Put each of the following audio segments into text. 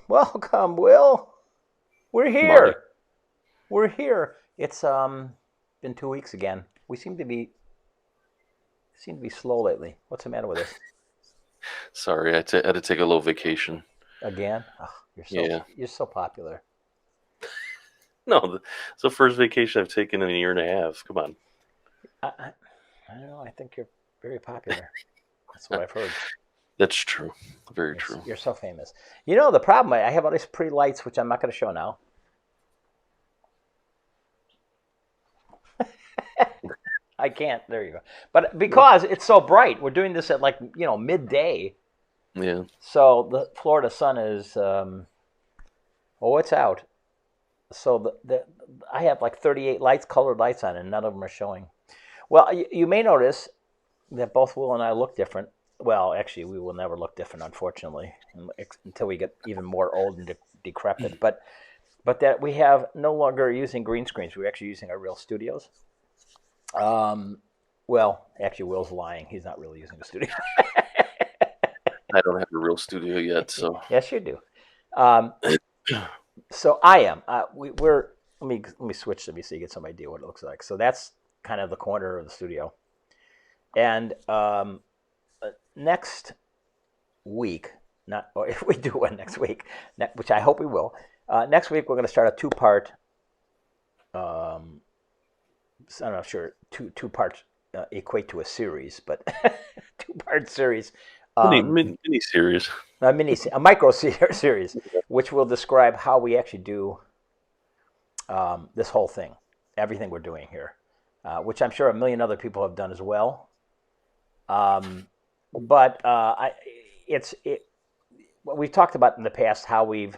Welcome, Will. We're here. Marty. We're here. It's been 2 weeks again. We seem to be slow lately. What's the matter with us? Sorry, I had to take a little vacation. Again? Oh, you're so popular. No, it's the first vacation I've taken in a year and a half. Come on. I don't know. I think you're very popular. That's what I've heard. That's true. Very true. You're so famous. You know, the problem, I have all these pretty lights, which I'm not going to show now. I can't. There you go. But because it's so bright, we're doing this at midday. Yeah. So the Florida sun is, it's out. So I have like 38 lights, colored lights on, and none of them are showing. Well, you may notice that both Will and I look different. Well, actually, we will never look different, unfortunately, until we get even more old and decrepit. But that we have no longer using green screens. We're actually using our real studios. Well, actually, Will's lying. He's not really using a studio. I don't have a real studio yet, so. Yes, you do. So I am. We're. Let me switch. Let me see. Get some idea what it looks like. So that's kind of the corner of the studio, and next week, or if we do one next week, which I hope we will. Next week we're going to start a two-part. I'm not sure two parts equate to a series, but two-part series. Mini series. A micro series, which will describe how we actually do this whole thing, everything we're doing here, which I'm sure a million other people have done as well. But we've talked about in the past how we've,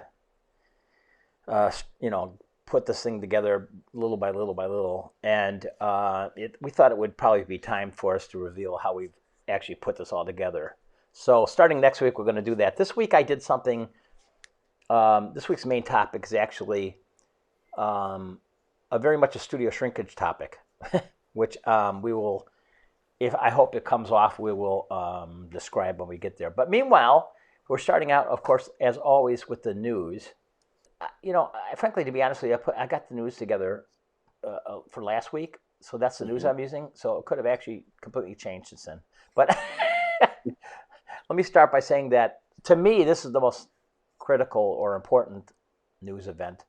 put this thing together little by little, and we thought it would probably be time for us to reveal how we've actually put this all together. So starting next week, we're going to do that. This week I did something. This week's main topic is actually a very much a studio shrinkage topic, which we will. If I hope it comes off, we will describe when we get there. But meanwhile, we're starting out, of course, as always, with the news. Frankly, to be honest with you, I got the news together for last week, so that's the news I'm using. So it could have actually completely changed since then. But let me start by saying that, to me, this is the most critical or important news event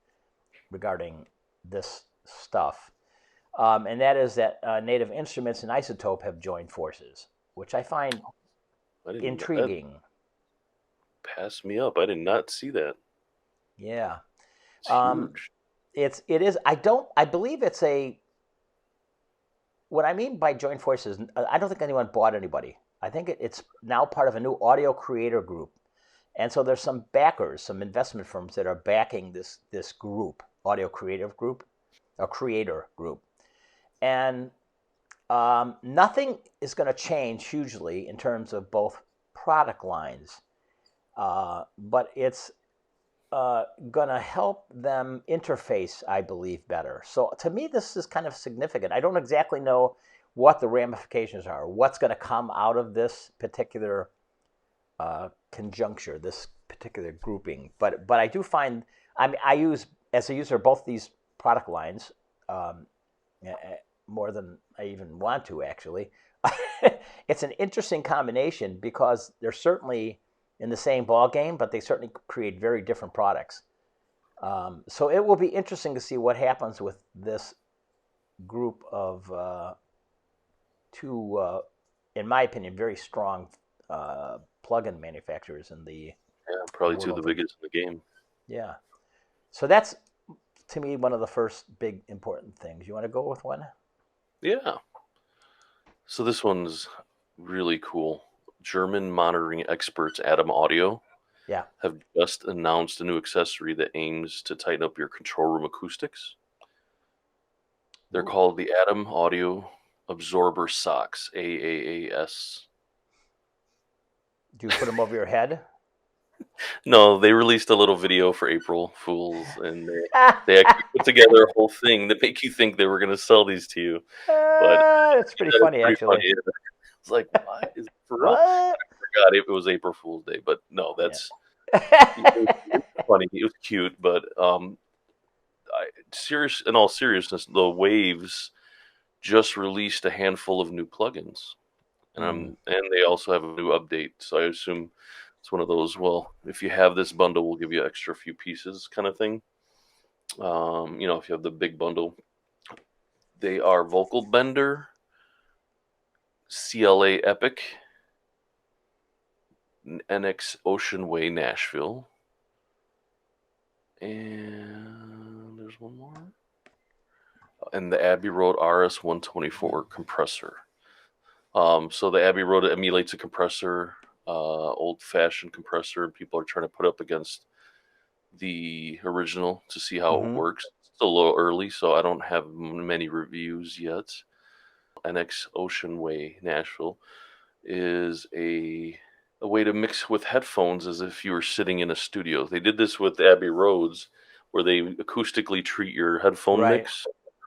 regarding this stuff. And that is that Native Instruments and Izotope have joined forces, which I find intriguing. Pass me up. I did not see that. Yeah. It's huge. It is. I believe it's what I mean by joint forces, I don't think anyone bought anybody. I think it's now part of a new audio creator group. And so there's some backers, some investment firms that are backing this group, audio creative group, or creator group. And nothing is going to change hugely in terms of both product lines, but it's going to help them interface, I believe, better. So to me, this is kind of significant. I don't exactly know what the ramifications are, what's going to come out of this particular conjuncture, this particular grouping. But I do find, I use, as a user, both these product lines more than I even want to, actually. It's an interesting combination because they're certainly in the same ball game, but they certainly create very different products. So it will be interesting to see what happens with this group of two, in my opinion, very strong plug-in manufacturers in the probably two of the biggest in the game. Yeah. So that's, to me, one of the first big important things. You want to go with one? Yeah. So this one's really cool. German monitoring experts, Atom Audio, Yeah. have just announced a new accessory that aims to tighten up your control room acoustics. They're Ooh. called the Atom Audio Absorber Socks, AAAS. Do you put them over your head? No, they released a little video for April Fools, and they actually put together a whole thing that make you think they were going to sell these to you. But That's pretty it's funny, pretty actually. funny. It's like, what? Is it for real? What? I forgot it was April Fool's Day, but no, Yeah. it's funny. It was cute, but in all seriousness, the Waves just released a handful of new plugins, and they also have a new update. So I assume it's one of those. Well, if you have this bundle, we'll give you extra few pieces, kind of thing. If you have the big bundle, they are Vocal Bender, CLA Epic, NX Ocean Way Nashville, and there's one more, and the Abbey Road RS-124 compressor. So the Abbey Road emulates a compressor, old-fashioned compressor, and people are trying to put up against the original to see how it works. It's still a little early, so I don't have many reviews yet. NX Ocean Way Nashville is a way to mix with headphones as if you were sitting in a studio. They did this with Abbey Roads, where they acoustically treat your headphone mix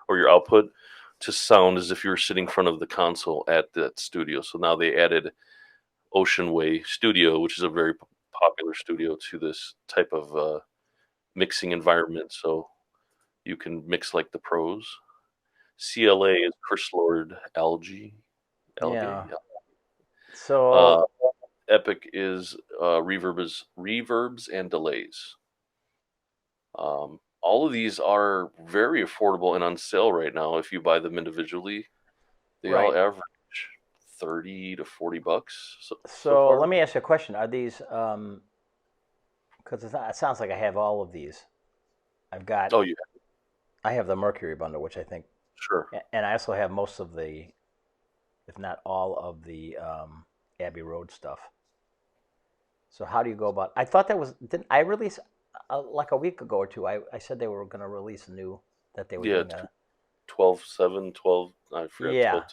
or your output to sound as if you were sitting in front of the console at that studio. So now they added Ocean Way Studio, which is a very popular studio, to this type of mixing environment. So you can mix like the pros. CLA is Chris Lord Algae. Yeah. Yeah. So Epic is reverbs and delays. All of these are very affordable and on sale right now. If you buy them individually, they all average $30 to $40 so far. let me ask you a question. Are these because it sounds like I have all of these. I've got Oh, yeah, I have the Mercury bundle, which I think, sure. and I also have most of the, if not all of the Abbey Road stuff. So how do you go about? I thought that was didn't I release like a week ago or two? I said they were going to release a new that they were Yeah, doing a 12/7, 12. I forgot yeah 12.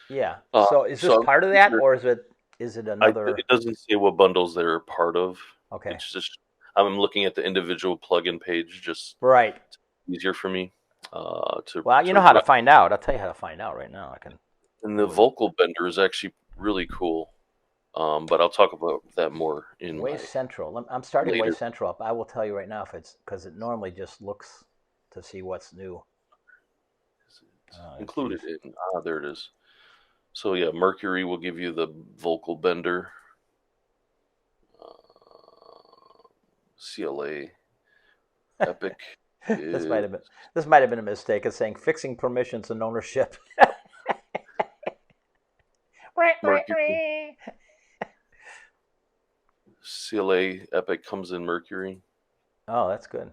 yeah. So is this So part of that, or is it it another? doesn't say what bundles they're part of. Okay, It's just I'm looking at the individual plugin page, just right. easier for me to Well, you know how to request. find out. I'll tell you how to find out right now. I can And the do it. vocal bender is actually really cool. But I'll talk about that more in Way my Central. I'm starting Way later. Central up. I will tell you right now if it's because it normally just looks to see what's new. It's Oh, included geez. in there it is. So yeah, Mercury will give you the vocal bender. CLA Epic this is might have been this might have been a mistake. It's saying fixing permissions and ownership. Mercury. CLA Epic comes in Mercury. Oh, that's good.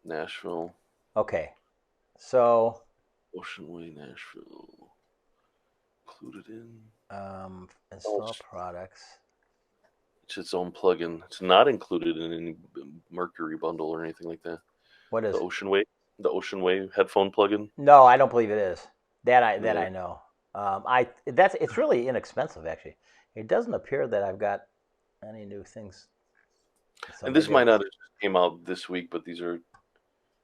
Nashville. Okay, so Ocean Way Nashville. Included in. install products. It's its own plugin. It's not included in any Mercury bundle or anything like that. What The is? Ocean Way headphone plugin. No, I don't believe it is. That Yeah. I know. It's really inexpensive actually. It doesn't appear that I've got any new things. So And this maybe might it's not have just came out this week, but these are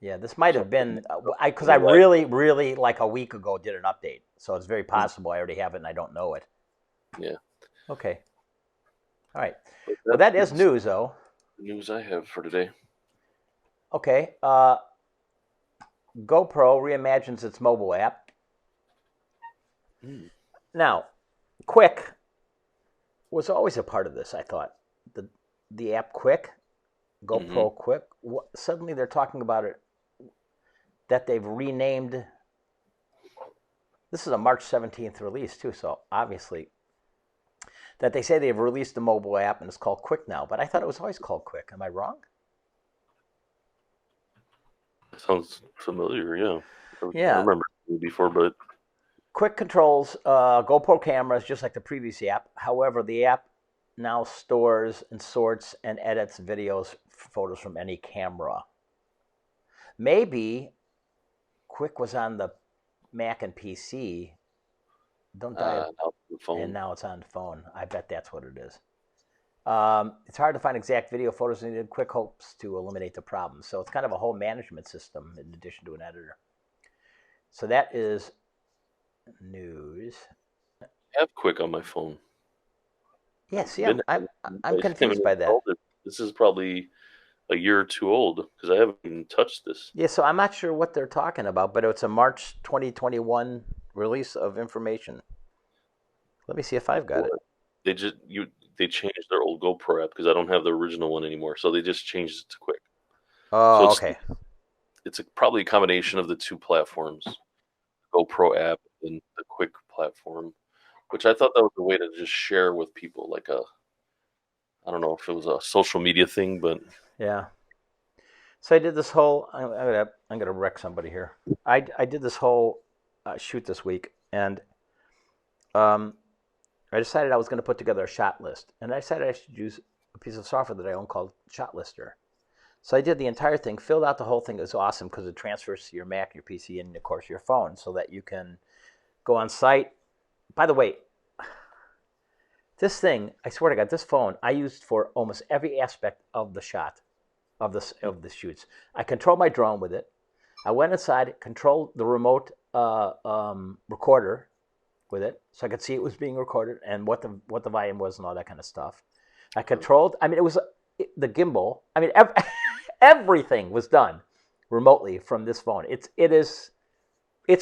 yeah. This might have something been because in I the live. really like a week ago did an update. So it's very possible I already have it and I don't know it. Yeah. Okay. All right. But Well, that that is is news though. the news I have for today. Okay. GoPro reimagines its mobile app. Now, Quik was always a part of this. I thought the app Quik, GoPro Quik. Suddenly they're talking about it that they've renamed. This is a March 17th release too, so obviously that they say they've released the mobile app and it's called Quik now. But I thought it was always called Quik. Am I wrong? Sounds familiar, yeah. I Yeah. remember it before, but Quik controls GoPro cameras just like the previous app. However, the app now stores and sorts and edits videos, photos from any camera. Maybe Quik was on the Mac and PC. Don't die. Now the phone. And now it's on the phone. I bet that's what it is. It's hard to find exact video photos needed. Quik hopes to eliminate the problem. So it's kind of a whole management system in addition to an editor. So that is news. I have Quik on my phone. Yeah, see, I'm confused by that. This is probably a year or two old because I haven't even touched this. Yeah, so I'm not sure what they're talking about, but it's a March 2021 release of information. Let me see if I've got it. They changed their old GoPro app because I don't have the original one anymore, so they just changed it to Quik. Oh, so okay. It's probably a combination of the two platforms, GoPro app and the Quik platform, which I thought that was a way to just share with people, like I don't know if it was a social media thing, but yeah. So I did this whole. I'm gonna wreck somebody here. I did this whole shoot this week, and I decided I was going to put together a shot list, and I decided I should use a piece of software that I own called Shot Lister. So I did the entire thing, filled out the whole thing. It was awesome because it transfers to your Mac, your PC, and of course your phone, so that you can go on site. By the way, this thing, I swear to God, this phone I used for almost every aspect of the shot, of the shoots. I controlled my drone with it. I went inside, controlled the remote recorder with it, so I could see it was being recorded and what the volume was and all that kind of stuff. I controlled. I mean, it was the gimbal. I mean, everything was done remotely from this phone. It's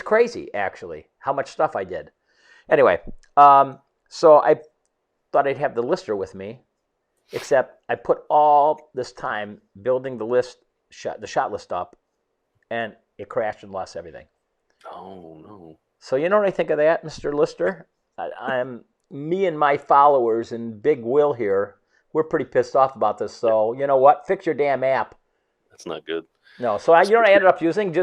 crazy actually how much stuff I did. Anyway, so I thought I'd have the lister with me, except I put all this time building the shot list up, and it crashed and lost everything. Oh no. So you know what I think of that, Mr. Lister? Me and my followers and Big Will here, we're pretty pissed off about this. So you know what? Fix your damn app. That's not good. No. So you know what I ended up using?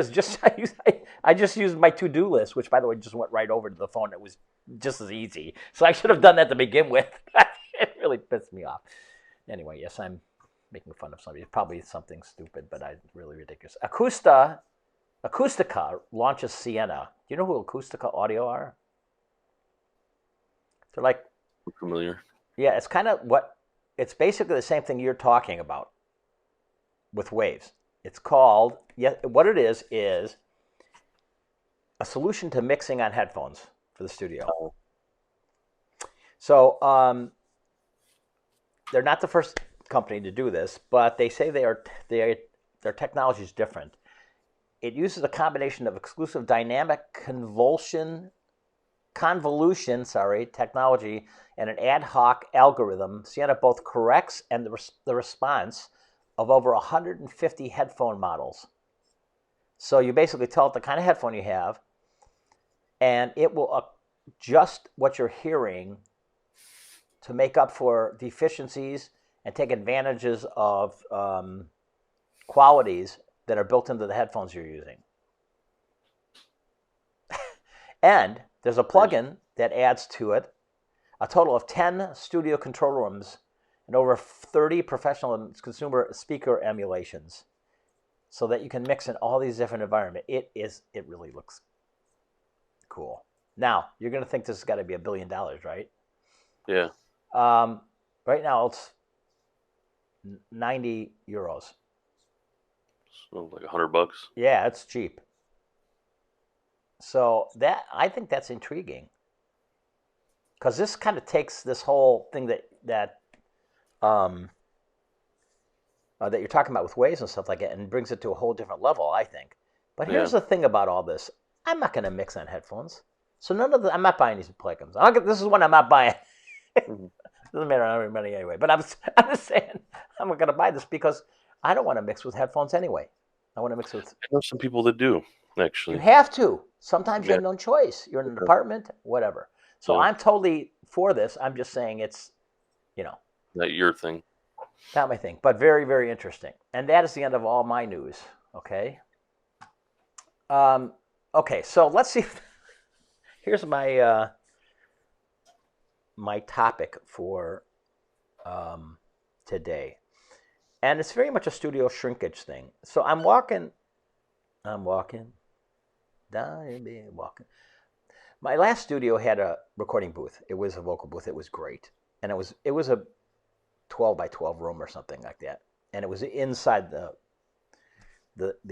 I just used my to-do list, which by the way just went right over to the phone. It was just as easy. So I should have done that to begin with. It really pissed me off. Anyway, yes, I'm making fun of somebody. Probably something stupid, but really ridiculous. Acustica launches Sienna. Do you know who Acustica Audio are? They're like... I'm familiar. Yeah, it's basically the same thing you're talking about with waves. It's called, what it is a solution to mixing on headphones for the studio. Oh. So they're not the first company to do this, but they say their technology is different. It uses a combination of exclusive dynamic convolution technology and an ad hoc algorithm. Sienna both corrects and the response of over 150 headphone models. So you basically tell it the kind of headphone you have, and it will adjust what you're hearing to make up for deficiencies and take advantages of qualities that are built into the headphones you're using. And there's a plugin that adds to it a total of 10 studio control rooms and over 30 professional and consumer speaker emulations so that you can mix in all these different environments. It really looks cool. Now, you're going to think this has got to be $1 billion, right? Yeah. Right now, it's 90 euros. So like $100. Yeah, it's cheap. So I think that's intriguing, because this kind of takes this whole thing that you're talking about with waves and stuff like that and brings it to a whole different level, I think. But here's the thing about all this: I'm not going to mix on headphones, so I'm not buying these plugins. This is one I'm not buying. Doesn't matter how much money anyway. But I'm just saying I'm not going to buy this because I don't want to mix with headphones anyway. I want to mix with. I know some people that do, actually. You have to. Sometimes you have no choice. You're in an apartment, whatever. So I'm totally for this. I'm just saying it's, not your thing. Not my thing, but very, very interesting. And that is the end of all my news. Okay. Okay. So let's see. here's my my topic for today, and it's very much a studio shrinkage thing. So I'm walking, walking. My last studio had a recording booth. It was a vocal booth. It was great, and it was a 12 by 12 room or something like that, and it was inside the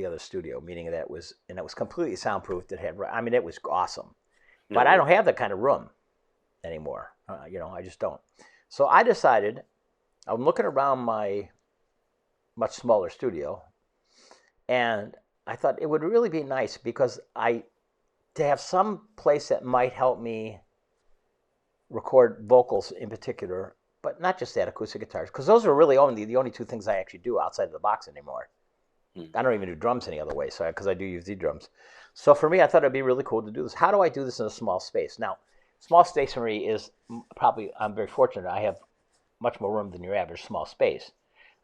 other studio, meaning that it was completely soundproofed. It had, I mean, it was awesome, but I don't have that kind of room anymore. You know, I just don't. So I decided, I'm looking around my much smaller studio, and I thought it would really be nice because to have some place that might help me record vocals in particular, but not just that, acoustic guitars, because those are really the only two things I actually do outside of the box anymore. I don't even do drums any other way, so because I do use the drums. So for me, I thought it'd be really cool to do this. How do I do this in a small space? Now, small space for me is probably, I'm very fortunate. I have much more room than your average small space.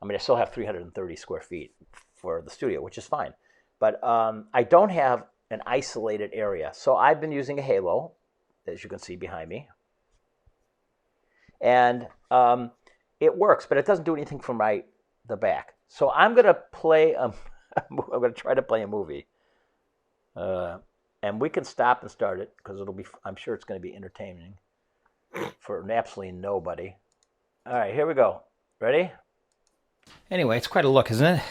I mean, I still have 330 square feet for the studio, which is fine. But I don't have an isolated area. So I've been using a halo, as you can see behind me. And it works, but it doesn't do anything for the back. So I'm going to play, I'm going to try to play a movie. And we can stop and start it, because I'm sure it's going to be entertaining for absolutely nobody. All right, here we go. Ready? Anyway, it's quite a look, isn't it?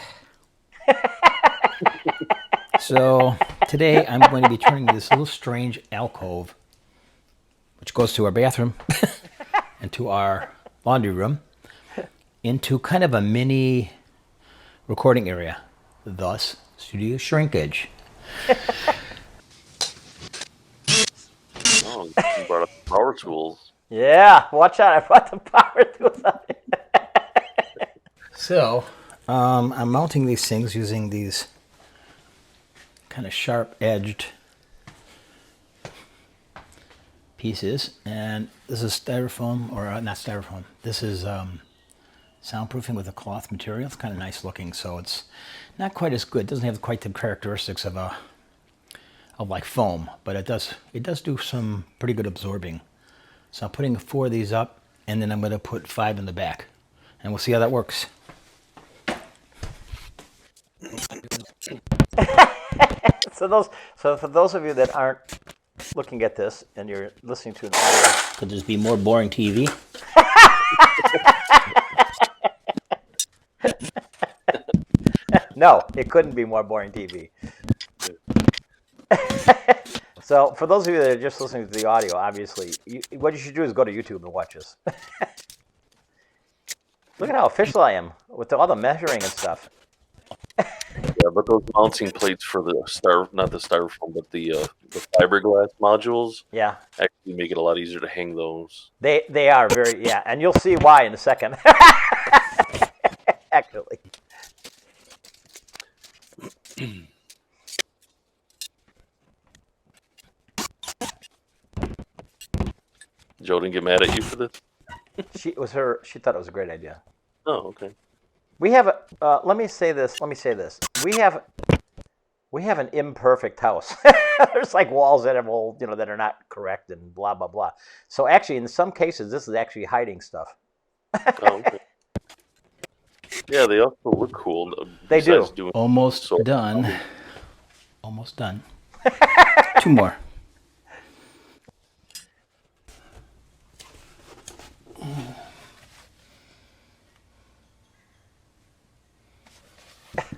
So today I'm going to be turning this little strange alcove, which goes to our bathroom and to our laundry room, into kind of a mini recording area, thus studio shrinkage. Oh, you brought up power tools. Yeah, watch out. I brought the power tools up. So I'm mounting these things using these kind of sharp-edged pieces, and this is styrofoam, or not styrofoam. This is soundproofing with a cloth material. It's kind of nice looking, so it's not quite as good. It doesn't have quite the characteristics of like foam, but it does do some pretty good absorbing. So I'm putting 4 of these up, and then I'm going to put 5 in the back, and we'll see how that works. So for those of you that aren't looking at this and you're listening to an audio, Could this be more boring TV? no, it couldn't be more boring TV. So for those of you that are just listening to the audio, obviously, what you should do is go to YouTube and watch this. Look at how official I am with all the measuring and stuff. Yeah, but those mounting plates for the not the styrofoam, but the fiberglass modules, Yeah, actually make it a lot easier to hang those. they are very, yeah, and you'll see why in a second. Actually. Joe didn't get mad at you for this? She thought it was a great idea. Oh, okay. We have let me say this. We have an imperfect house. There's like walls that have that are not correct and blah blah blah. So actually, in some cases, this is actually hiding stuff. Oh, okay. Yeah, they also look cool. They do. Almost done. Almost done. 2 more.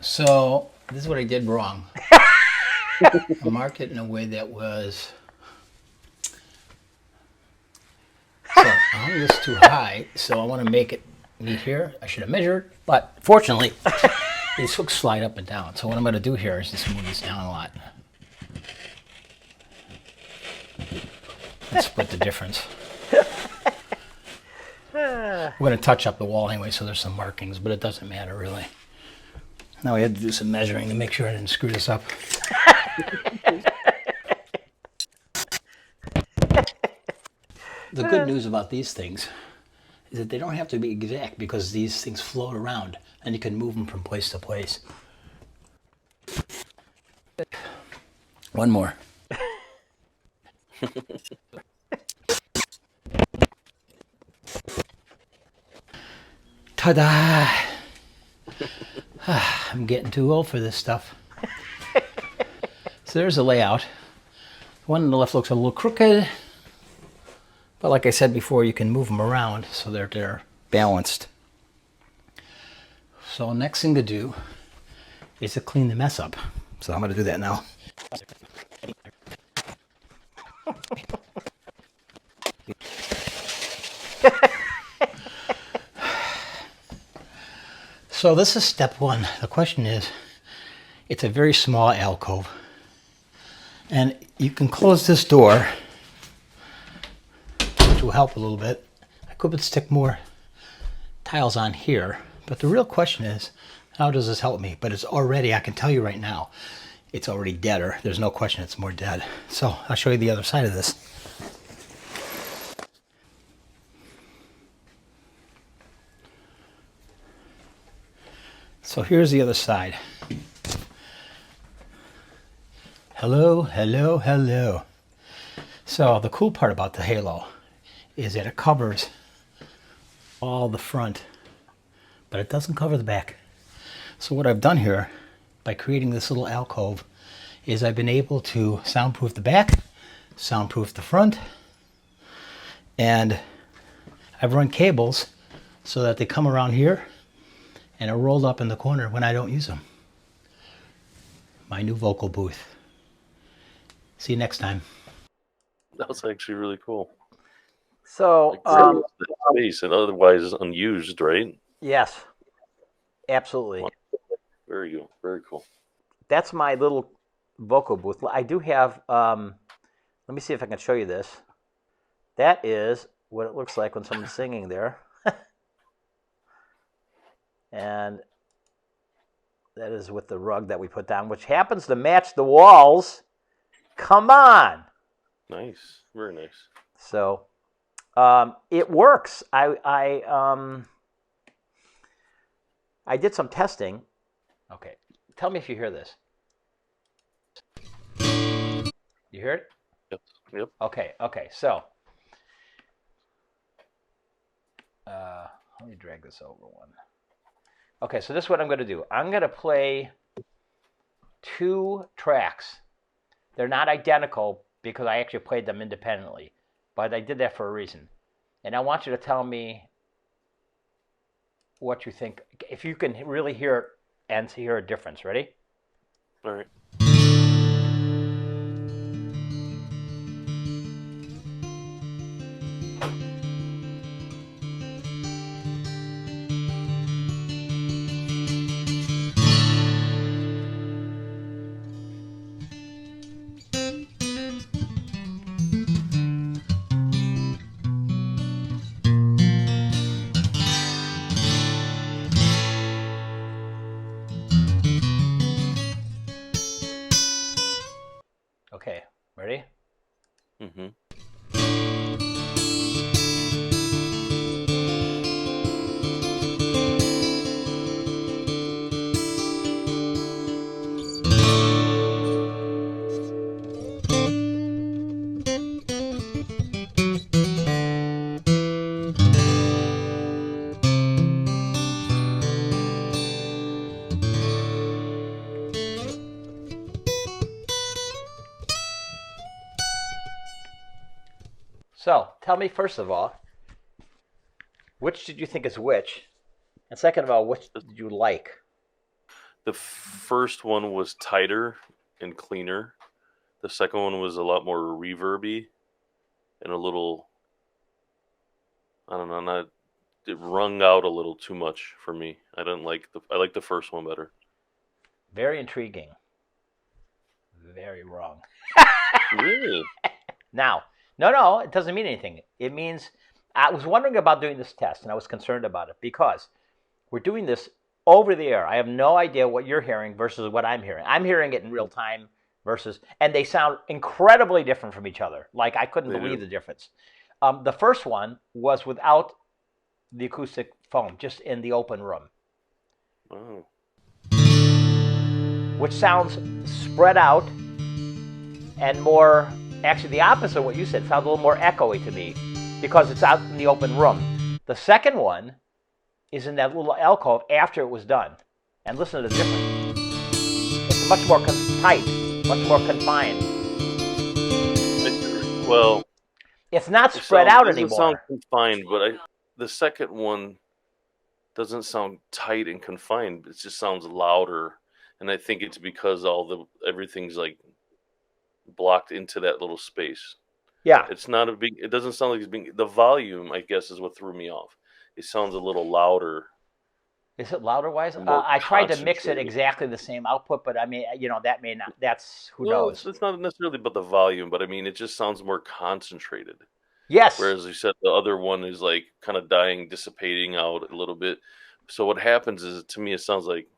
So this is what I did wrong. I marked it in a way that was, so I hung this too high, so I want to make it meet here. I should have measured, but fortunately these hooks slide up and down. So what I'm going to do here is just move this down a lot and split the difference. We're going to touch up the wall anyway, so there's some markings, but it doesn't matter really. Now we had to do some measuring to make sure I didn't screw this up. The good news about these things is that they don't have to be exact, because these things float around and you can move them from place to place. 1 more. Ta-da! I'm getting too old for this stuff. So there's the layout. The one on the left looks a little crooked, but like I said before, you can move them around so they're balanced. So next thing to do is to clean the mess up. So I'm going to do that now. So this is step one. The question is, it's a very small alcove. And you can close this door, which will help a little bit. I could stick more tiles on here, but the real question is, how does this help me? But it's already, I can tell you right now, it's already deader. There's no question it's more dead. So I'll show you the other side of this. So here's the other side. Hello, hello, hello. So the cool part about the Halo is that it covers all the front, but it doesn't cover the back. So what I've done here by creating this little alcove is I've been able to soundproof the back, soundproof the front, and I've run cables so that they come around here and are rolled up in the corner when I don't use them. My new vocal booth. See you next time. That was actually really cool. So, Like, space and otherwise unused, right? yes, absolutely. Very cool. Very cool. That's my little vocal booth. I do have, let me see if I can show you this. That is what it looks like when someone's singing there. And that is with the rug that we put down, which happens to match the walls. Come on. Nice. Very nice. So it works. I did some testing. Okay. Tell me if you hear this. You hear it? Yep. Yep. Okay. So let me drag this over one. Okay, so this is what I'm going to do. I'm going to play 2 tracks. They're not identical because I actually played them independently, but I did that for a reason. And I want you to tell me what you think, if you can really hear it and hear a difference. Ready? All right. Okay, ready? Mm-hmm. So, tell me first of all, which did you think is which? And second of all, which did you like? The first one was tighter and cleaner. The second one was a lot more reverby and a little, I don't know, it rung out a little too much for me. I like the first one better. Very intriguing. Very wrong. Really? Now, no, it doesn't mean anything. It means, I was wondering about doing this test, and I was concerned about it because we're doing this over the air. I have no idea what you're hearing versus what I'm hearing. I'm hearing it in real time versus, and they sound incredibly different from each other. Like, I couldn't believe the difference. The first one was without the acoustic foam, just in the open room. Oh. Which sounds spread out and more actually the opposite of what you said. It sounds a little more echoey to me because it's out in the open room. The second one is in that little alcove after it was done. And listen to the difference. It's much more tight, much more confined. Well, it's not spread out anymore. It doesn't sound confined, but the second one doesn't sound tight and confined. It just sounds louder, and I think it's because everything's like blocked into that little space. Yeah, it's not a big. It doesn't sound like it's being. The volume, I guess, is what threw me off. It sounds a little louder. Is it louder wise? I tried to mix it exactly the same output, but I mean, that may not. That's who knows. It's not necessarily about the volume, but I mean, it just sounds more concentrated. Yes. Whereas you said the other one is like kind of dying, dissipating out a little bit. So what happens is, to me, it sounds like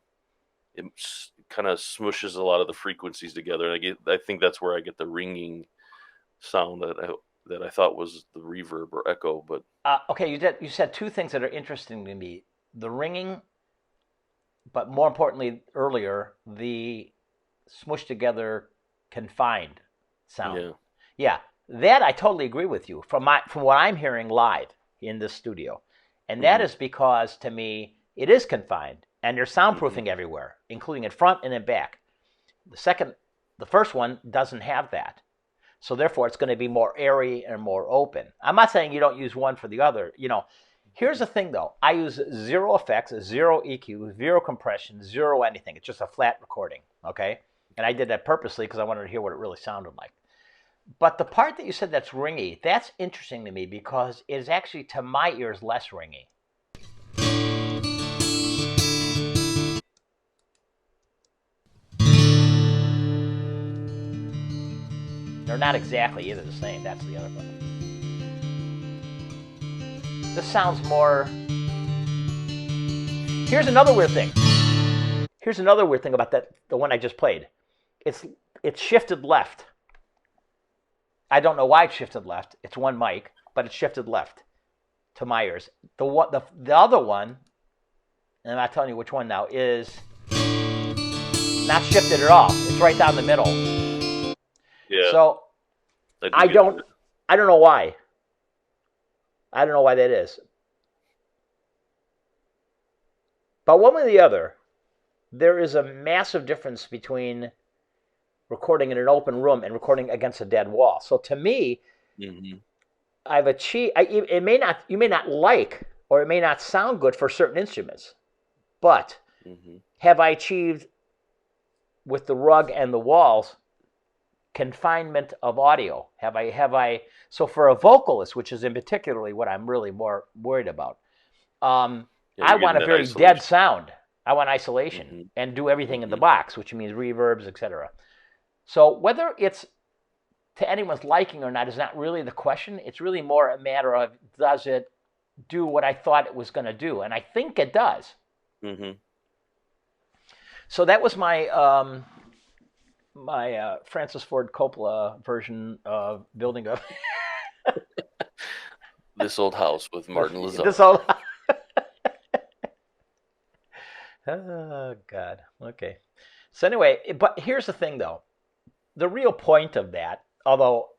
it kind of smushes a lot of the frequencies together, and I think that's where I get the ringing sound that I thought was the reverb or echo. But okay, you said two things that are interesting to me: the ringing, but more importantly, earlier, the smushed together, confined sound. Yeah, that I totally agree with you from what I'm hearing live in this studio, and that is because to me it is confined, and there's soundproofing everywhere, including in front and in back. The first one doesn't have that. So therefore, it's going to be more airy and more open. I'm not saying you don't use one for the other. Here's the thing, though. I use zero effects, zero EQ, zero compression, zero anything. It's just a flat recording, okay? And I did that purposely because I wanted to hear what it really sounded like. But the part that you said that's ringy, that's interesting to me because it is actually, to my ears, less ringy. They're not exactly either the same. That's the other one. This sounds more... Here's another weird thing. Here's another weird thing about the one I just played. It's shifted left. I don't know why it shifted left. It's one mic, but it shifted left to my ears. The other one, and I'm not telling you which one now, is not shifted at all. It's right down the middle. Yeah. So I don't know why. I don't know why that is. But one way or the other, there is a massive difference between recording in an open room and recording against a dead wall. So to me, I've achieved. You may not like, or it may not sound good for certain instruments, but have I achieved with the rug and the walls confinement of audio? Have I? So for a vocalist, which is in particularly what I'm really more worried about, I want a very dead sound. I want isolation and do everything in the box, which means reverbs, etc. So whether it's to anyone's liking or not is not really the question. It's really more a matter of, does it do what I thought it was going to do? And I think it does. So that was my my Francis Ford Coppola version of building a This Old House with Martin Lazar. This old. Oh God. Okay. So anyway, but here's the thing, though. The real point of that, although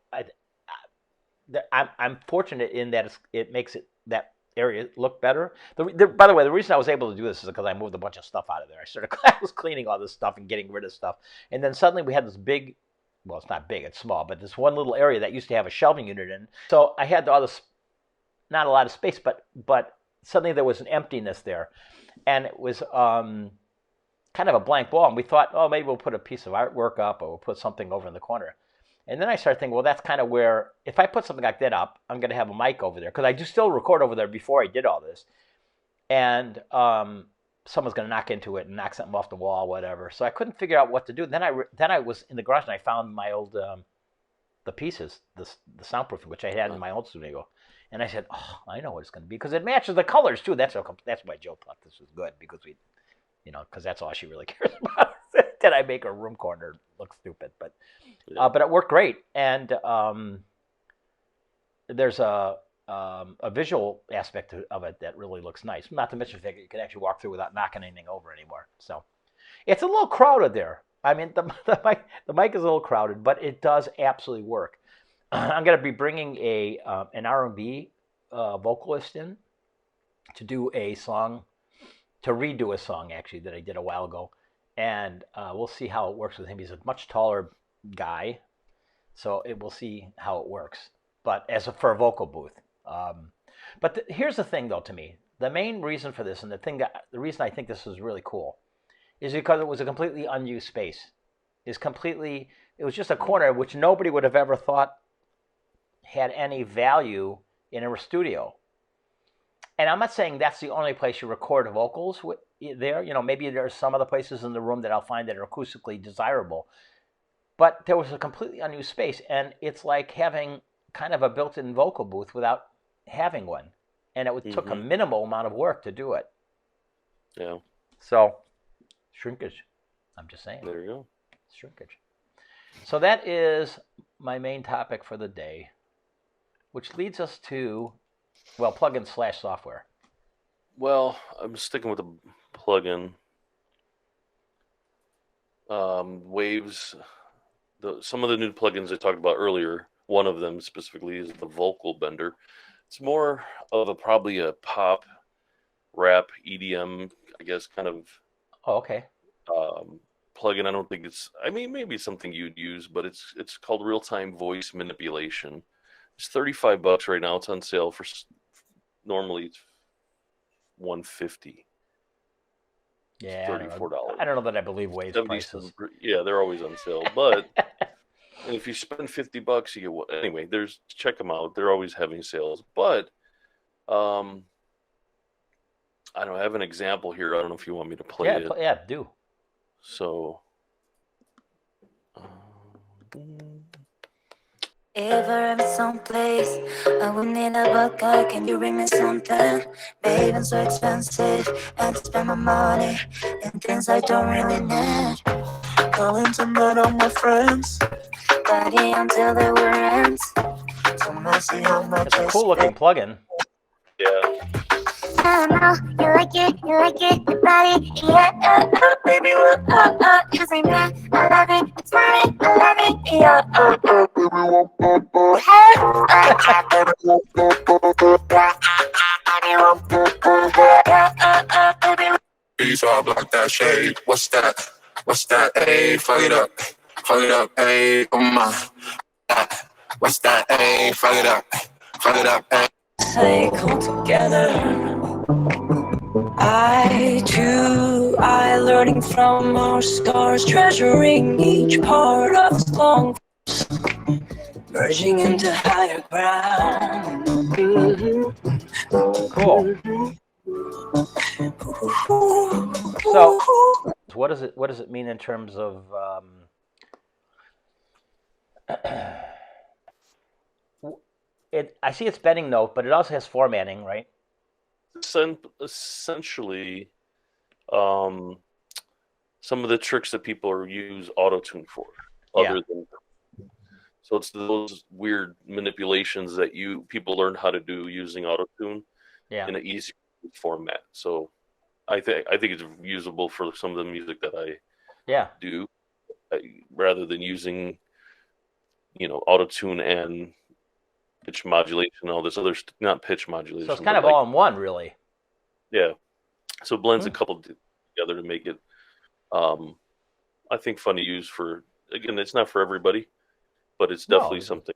I'm fortunate in that it makes that area look better. By the way, the reason I was able to do this is because I moved a bunch of stuff out of there. I was cleaning all this stuff and getting rid of stuff, and then suddenly we had this big, well, it's not big, it's small, but this one little area that used to have a shelving unit in. So I had all this, not a lot of space, but suddenly there was an emptiness there, and it was kind of a blank wall. And we thought, oh, maybe we'll put a piece of artwork up, or we'll put something over in the corner. And then I started thinking, well, that's kind of where, if I put something like that up, I'm going to have a mic over there. Because I do still record over there before I did all this. And someone's going to knock into it and knock something off the wall, whatever. So I couldn't figure out what to do. Then I was in the garage and I found my old, the pieces, the soundproofing, which I had in my old studio. And I said, oh, I know what it's going to be. Because it matches the colors, too. That's why Joe thought this was good. Because because that's all she really cares about. Did I make her room corner look stupid? But it worked great, and there's a visual aspect of it that really looks nice. Not to mention the fact that you can actually walk through without knocking anything over anymore. So it's a little crowded there. I mean, the mic is a little crowded, but it does absolutely work. I'm going to be bringing an R&B vocalist in to do a song, to redo a song actually that I did a while ago, and we'll see how it works with him. He's a much taller guy, so we'll see how it works. But for a vocal booth, but here's the thing, though. To me, the main reason for this, and the reason I think this is really cool, is because it was a completely unused space. It was just a corner which nobody would have ever thought had any value in a studio. And I'm not saying that's the only place you record vocals there. Maybe there's some other places in the room that I'll find that are acoustically desirable. But there was a completely unused space, and it's like having kind of a built-in vocal booth without having one. And it took a minimal amount of work to do it. Yeah. So, shrinkage. I'm just saying. There you go. Shrinkage. So that is my main topic for the day, which leads us to, well, plugin / software. Well, I'm sticking with the plugin. Waves. Some of the new plugins I talked about earlier, one of them specifically is the Vocal Bender. It's more of probably a pop, rap, EDM, I guess, kind of. Oh, okay. Plugin. I don't think maybe something you'd use, but it's called Real-Time Voice Manipulation. It's $35 right now. It's on sale for normally it's $150. Yeah, $34. I don't know that I believe Waves prices. Yeah, they're always on sale, but and if you spend $50, you get anyway. Check them out. They're always having sales, but I don't know. I have an example here. I don't know if you want me to play it. Yeah, do. So. If I'm someplace, I will need a vodka. Can you bring me something? Babe, I'm so expensive, and to spend my money in things I don't really need. Going to meet all my friends, party until they were ends. So messy how much it's a cool looking plugin. Yeah. I know, you like it, your body, yeah, baby, cause I'm mad, I love it, it's funny, I love it, yeah, baby, You saw block that shade. What's that? What's that? Ayy, fuck it up, ayy, oh my. What's that? Ayy, fuck it up, ayy. Say, come together. I learning from our scars, treasuring each part of the song, merging into higher ground. Cool. So, what does it mean in terms of I see it's bending note, but it also has formatting, right? Essentially, some of the tricks that people use auto-tune for, than so it's those weird manipulations that people learn how to do using auto-tune in an easy format. So I think it's usable for some of the music that I do, rather than using auto-tune and pitch modulation and all this other not pitch modulation. So it's kind of all in one, really. Yeah. So it blends a couple together to make it, I think, fun to use for. Again, it's not for everybody, but it's definitely something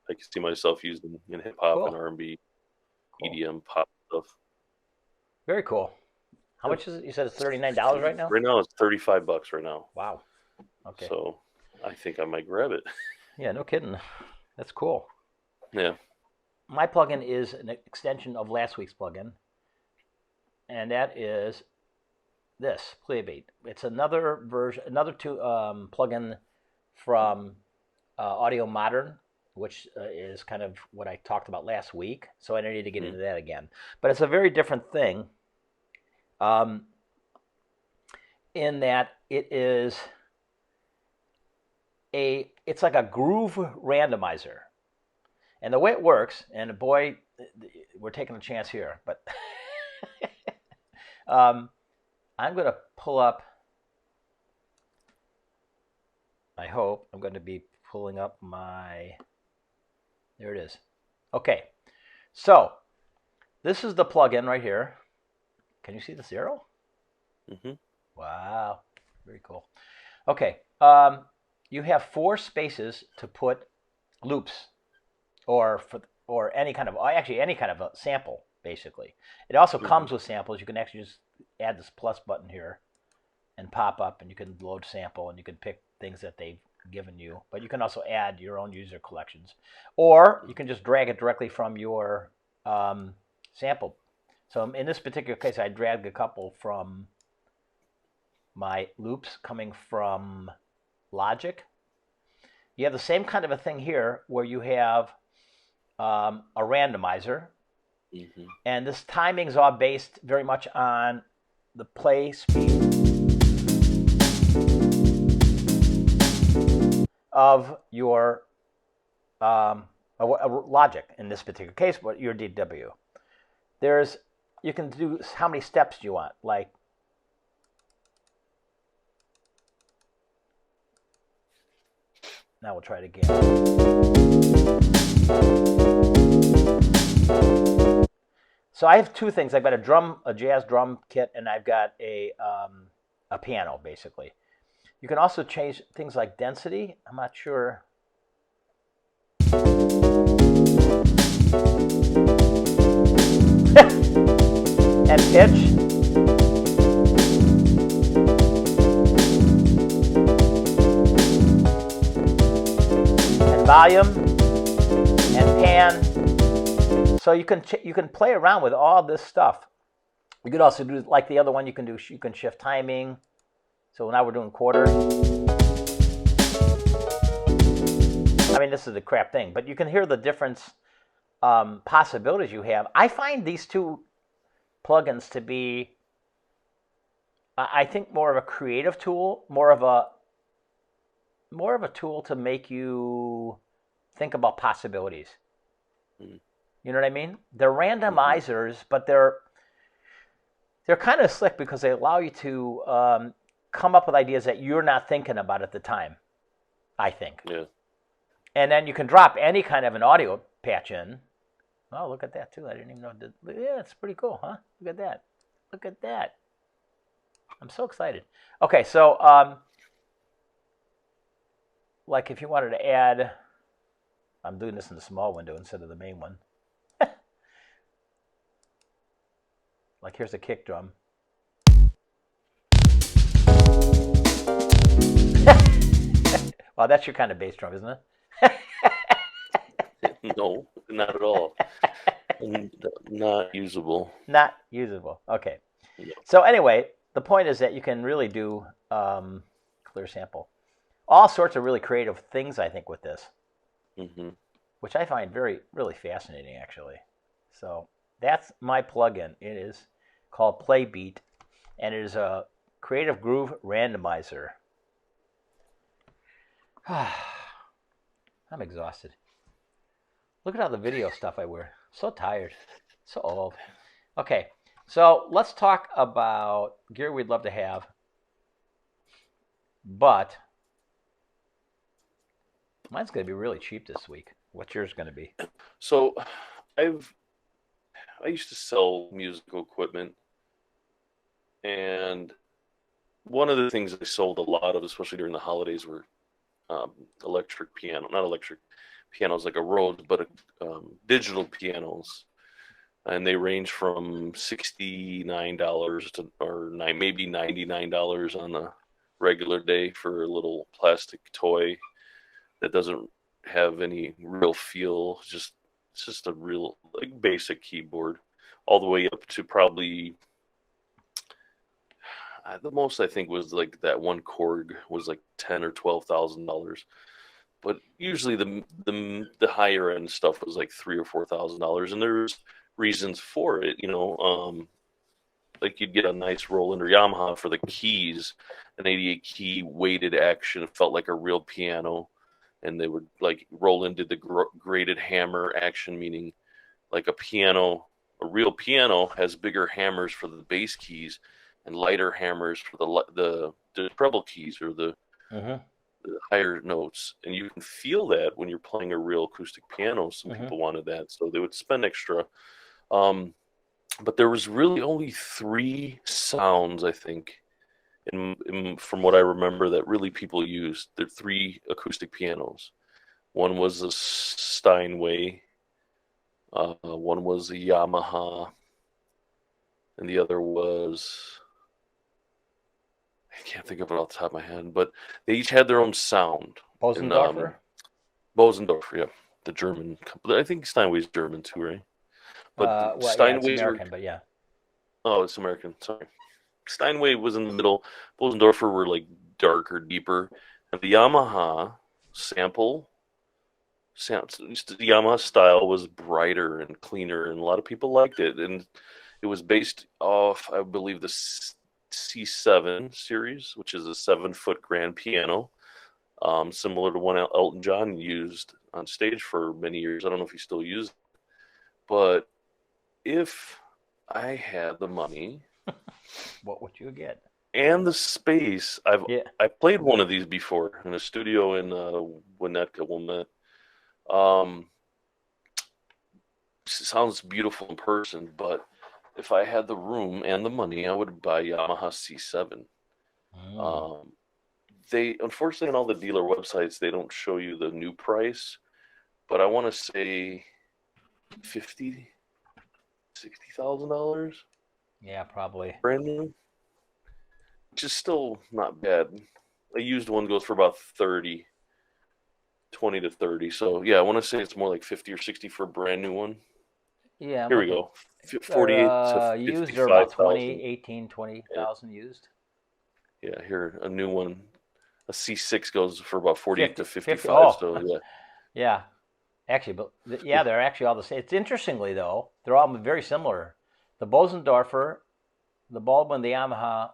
I can see myself using in hip hop and R&B, EDM, pop stuff. Very cool. How much is it? You said it's $39 right now? Right now it's $35 right now. Wow. Okay. So I think I might grab it. Yeah, no kidding. That's cool. Yeah. My plugin is an extension of last week's plugin, and that is this Playbeat. It's another version, plugin from Audiomodern, which is kind of what I talked about last week. So I don't need to get into that again. But it's a very different thing, in that it is it's like a groove randomizer. And the way it works, and boy, we're taking a chance here, but I'm going to pull up, I hope I'm going to be pulling up my There it is. Okay, so this is the plug-in right here. Can you see this arrow? Mm-hmm. Wow, very cool. Okay, you have 4 spaces to put loops, or any kind of a sample. Basically, it also comes with samples. You can actually just add this plus button here, and pop up, and you can load sample, and you can pick things that they've given you. But you can also add your own user collections, or you can just drag it directly from your sample. So in this particular case, I dragged a couple from my loops coming from Logic. You have the same kind of a thing here where you have a randomizer, and this timing is all based very much on the play speed of your Logic in this particular case, but your DW. You can do how many steps you want. Like, now we'll try it again. So I have 2 things. I've got a jazz drum kit, and I've got a piano, basically. You can also change things like density. I'm not sure. And pitch. And volume. And pan. So you can play around with all this stuff. You could also do, like the other one, you can shift timing. So now we're doing quarter. I mean, this is a crap thing, but you can hear the difference possibilities you have. I find these 2 plugins to be, I think, more of a creative tool, more of a tool to make you think about possibilities. You know what I mean? They're randomizers, but they're kind of slick because they allow you to come up with ideas that you're not thinking about at the time, I think. Yeah. And then you can drop any kind of an audio patch in. Oh, look at that, too. I didn't even know. Yeah, it's pretty cool, huh? Look at that. Look at that. I'm so excited. Okay, so, like if you wanted to add, I'm doing this in the small window instead of the main one. Like here's a kick drum. Well, that's your kind of bass drum, isn't it? No, not at all. Not usable. Not usable. Okay. Yeah. So anyway, the point is that you can really do clear sample. All sorts of really creative things, I think, with this. Which I find really fascinating, actually. So that's my plugin. It is called Playbeat, and it is a Creative Groove randomizer. I'm exhausted. Look at all the video stuff I wear. So tired. So old. Okay, so let's talk about gear we'd love to have, but mine's going to be really cheap this week. What's yours going to be? So I used to sell musical equipment, and one of the things I sold a lot of, especially during the holidays, were electric piano. Not electric pianos like a Rhodes, but digital pianos. And they range from $69 to maybe $99 on a regular day for a little plastic toy that doesn't have any real feel. It's just a real basic keyboard, all the way up to probably the most I think was like that one Korg was like $10,000 or $12,000. But usually the higher end stuff was like $3,000 or $4,000, and there's reasons for it, like you'd get a nice Roland or Yamaha for the keys, an 88 key weighted action. It felt like a real piano, and they would like Roland did the graded hammer action, meaning like a real piano has bigger hammers for the bass keys and lighter hammers for the treble keys or the higher notes, and you can feel that when you're playing a real acoustic piano. Some people wanted that, so they would spend extra. But there was really only 3 sounds, I think, from what I remember, that really people used. There are 3 acoustic pianos. One was a Steinway, one was a Yamaha, and the other was, I can't think of it off the top of my head, but they each had their own sound. Bosendorfer? Bosendorfer, yeah. The German company. I think Steinway's German too, right? But Well, Steinway's yeah, it's American, but yeah. Oh, it's American. Sorry. Steinway was in the middle. Bosendorfer were like darker, deeper. And the Yamaha sample, the Yamaha style was brighter and cleaner, and a lot of people liked it. And it was based off, I believe, the C7 series, which is a 7-foot grand piano, similar to one Elton John used on stage for many years. I don't know if he still uses it. But if I had the money, what would you get? And the space. I played one of these before in a studio in Winnetka, Wilmette. Sounds beautiful in person, but if I had the room and the money, I would buy Yamaha C7. They, unfortunately, on all the dealer websites, they don't show you the new price, but I want to say $60,000. Yeah, probably. Brand new, which is still not bad. A used one goes for about 20 to 30. So yeah, I want to say it's more like 50 or 60 for a brand new one. Yeah. Here we go. 48 to used are about 20,000. 20,000 used. Yeah, here a new one, a C6 goes for about 48 to 55. Oh. So yeah. Yeah. Actually, but yeah, they're actually all the same. It's interestingly though, they're all very similar. The Bosendorfer, the Baldwin, the Yamaha,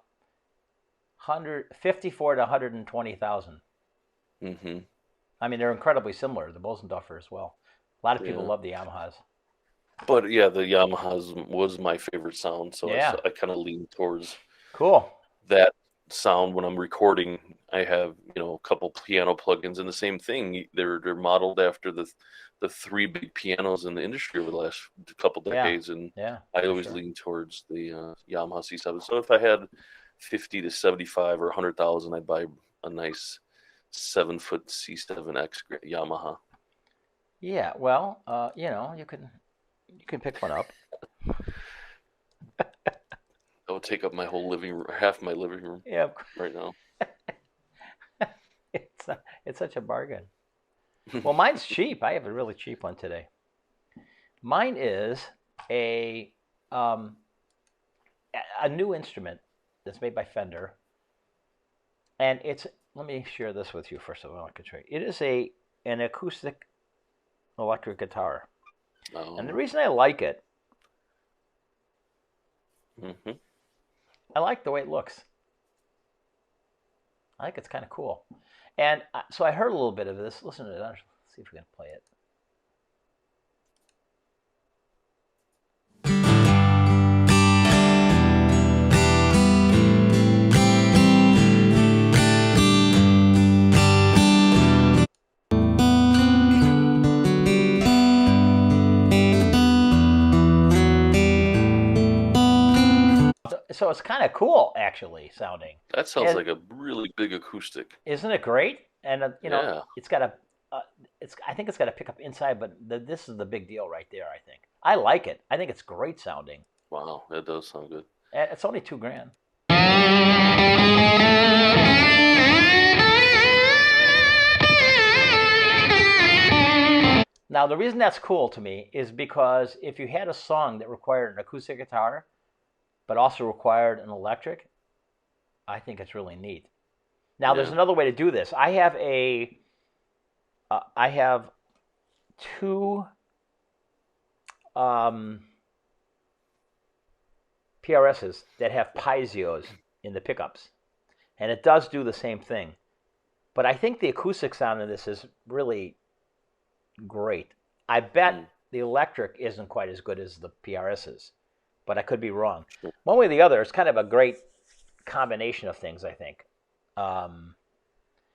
54 to 120,000. Mm-hmm. I mean, they're incredibly similar. The Bosendorfer as well. A lot of people love the Yamahas. But yeah, the Yamaha's was my favorite sound, so Yeah. I kind of lean towards that sound when I'm recording. I have a couple piano plugins, and the same thing. They're modeled after the 3 big pianos in the industry over the last couple decades, and I always lean towards the Yamaha C7. So if I had 50 to 75 or 100,000, I'd buy a nice 7-foot C7X Yamaha. Yeah, well, you can pick one up. That would take up my whole living room, half my living room. Yeah, right now. It's such a bargain. Well, mine's cheap. I have a really cheap one today. Mine is a new instrument that's made by Fender, and let me share this with you first of all. It is an acoustic electric guitar, and the reason I like it, I like the way it looks. I think it's kind of cool. And so I heard a little bit of this. Listen to it. Let's see if we can play it. So it's kind of cool, actually, sounding. That sounds like a really big acoustic. Isn't it great? And it's got I think it's got a pickup inside, but this is the big deal right there. I think I like it. I think it's great sounding. Wow, that does sound good. And it's only $2,000. Now the reason that's cool to me is because if you had a song that required an acoustic guitar, but also required an electric, I think it's really neat. Now, there's another way to do this. I have 2 PRSs that have piezo's in the pickups, and it does do the same thing. But I think the acoustic sound of this is really great. I bet the electric isn't quite as good as the PRSs, but I could be wrong. One way or the other, it's kind of a great combination of things, I think.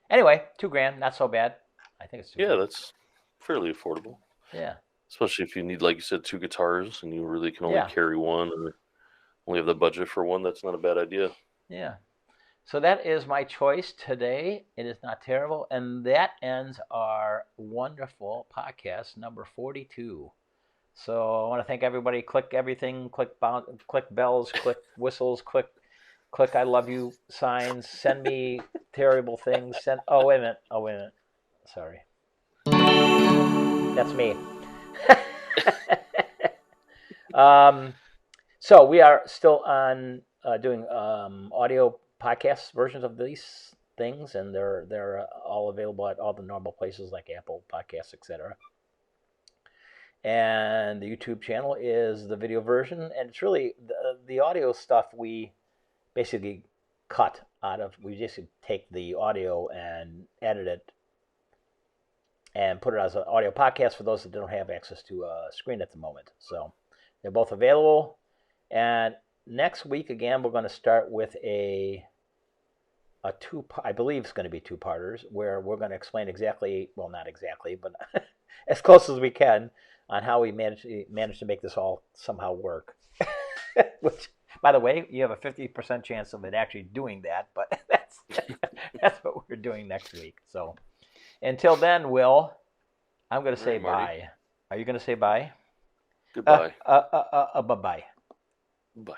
Anyway, $2,000, not so bad. I think it's Yeah, that's fairly affordable. Yeah. Especially if you need, like you said, 2 guitars and you really can only Yeah. carry one or only have the budget for one. That's not a bad idea. Yeah. So that is my choice today. It is not terrible. And that ends our wonderful podcast number 42. So I want to thank everybody. Click everything. Click bells. Click whistles. Click I love you signs. Send me terrible things. Oh, wait a minute. Sorry. That's me. So we are still on doing audio podcast versions of these things, and they're all available at all the normal places like Apple Podcasts, etc. And the YouTube channel is the video version, and it's really the audio stuff we basically cut out of. We just take the audio and edit it and put it as an audio podcast for those that don't have access to a screen at the moment. So they're both available. And next week, again, we're going to start with a I believe it's going to be two-parters, where we're going to explain exactly, well, not exactly, but as close as we can on how we managed to make this all somehow work. Which, by the way, you have a 50% chance of it actually doing that, but that's what we're doing next week. So until then, Will, I'm going to say bye. Are you going to say bye? Goodbye. Bye-bye. Bye.